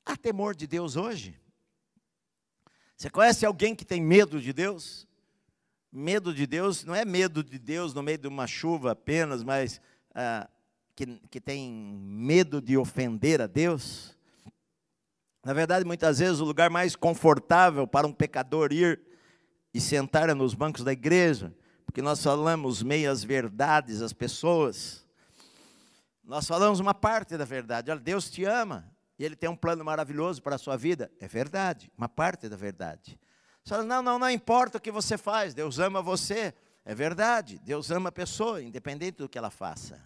Há temor de Deus hoje? Você conhece alguém que tem medo de Deus? Medo de Deus não é medo de Deus no meio de uma chuva apenas, mas que tem medo de ofender a Deus. Na verdade, muitas vezes o lugar mais confortável para um pecador ir e sentar é nos bancos da igreja, porque nós falamos meias verdades às pessoas. Nós falamos uma parte da verdade. Olha, Deus te ama e Ele tem um plano maravilhoso para a sua vida. É verdade, uma parte da verdade. Você fala, não importa o que você faz, Deus ama você. É verdade, Deus ama a pessoa, independente do que ela faça.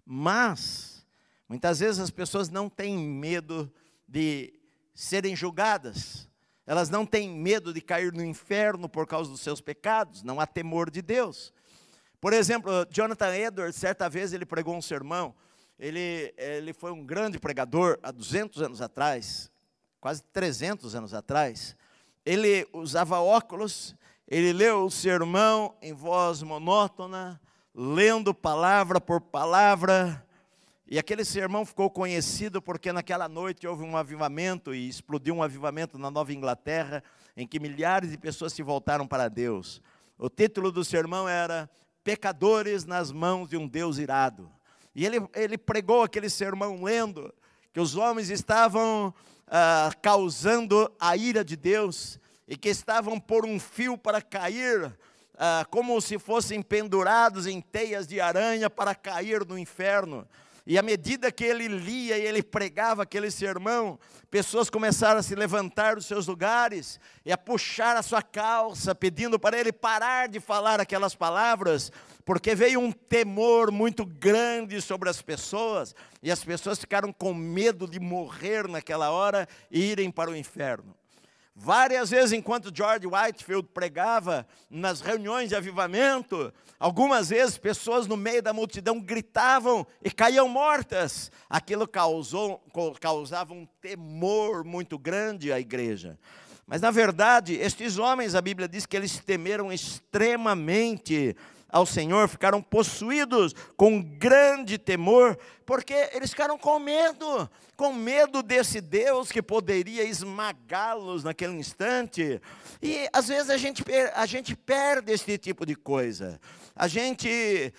Mas, muitas vezes as pessoas não têm medo de serem julgadas. Elas não têm medo de cair no inferno por causa dos seus pecados. Não há temor de Deus. Por exemplo, Jonathan Edwards, certa vez ele pregou um sermão. Ele foi um grande pregador há 200 anos atrás, quase 300 anos atrás. Ele usava óculos, ele leu o sermão em voz monótona, lendo palavra por palavra. E aquele sermão ficou conhecido porque naquela noite houve um avivamento e explodiu um avivamento na Nova Inglaterra, em que milhares de pessoas se voltaram para Deus. O título do sermão era Pecadores nas mãos de um Deus irado. E ele pregou aquele sermão lendo que os homens estavam causando a ira de Deus e que estavam por um fio para cair, como se fossem pendurados em teias de aranha para cair no inferno. E à medida que ele lia e ele pregava aquele sermão, pessoas começaram a se levantar dos seus lugares e a puxar a sua calça, pedindo para ele parar de falar aquelas palavras, porque veio um temor muito grande sobre as pessoas, e as pessoas ficaram com medo de morrer naquela hora e irem para o inferno. Várias vezes, enquanto George Whitefield pregava nas reuniões de avivamento, algumas vezes pessoas no meio da multidão gritavam e caíam mortas. Aquilo causava um temor muito grande à igreja. Mas, na verdade, estes homens, a Bíblia diz que eles temeram extremamente ao Senhor, ficaram possuídos com grande temor, porque eles ficaram com medo desse Deus que poderia esmagá-los naquele instante. E às vezes a gente perde esse tipo de coisa. A gente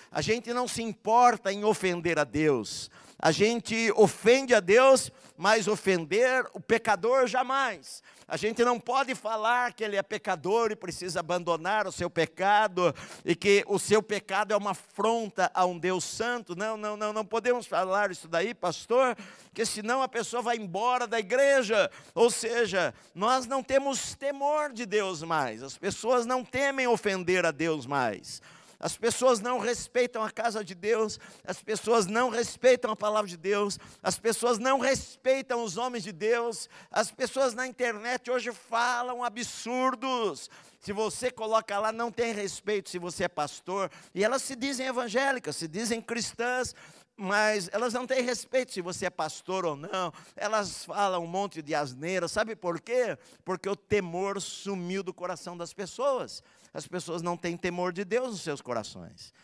não se importa em ofender a Deus. A gente ofende a Deus, mas ofender o pecador jamais. A gente não pode falar que ele é pecador e precisa abandonar o seu pecado, e que o seu pecado é uma afronta a um Deus santo. Não podemos falar isso daí, pastor, porque senão a pessoa vai embora da igreja. Ou seja, nós não temos temor de Deus mais, as pessoas não temem ofender a Deus mais. As pessoas não respeitam a casa de Deus, as pessoas não respeitam a palavra de Deus, as pessoas não respeitam os homens de Deus, as pessoas na internet hoje falam absurdos. Se você coloca lá, não tem respeito se você é pastor, e elas se dizem evangélicas, se dizem cristãs, mas elas não têm respeito se você é pastor ou não. Elas falam um monte de asneira. Sabe por quê? Porque o temor sumiu do coração das pessoas. As pessoas não têm temor de Deus nos seus corações.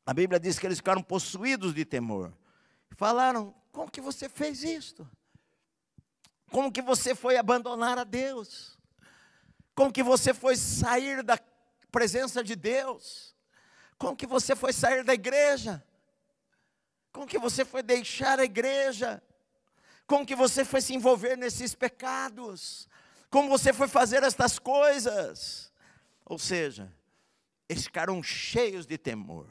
A Bíblia diz que eles ficaram possuídos de temor. Falaram, como que você fez isto? Como que você foi abandonar a Deus? Como que você foi sair da presença de Deus? Como que você foi sair da igreja? Como que você foi deixar a igreja? Como que você foi se envolver nesses pecados? Como você foi fazer estas coisas? Ou seja, eles ficaram cheios de temor.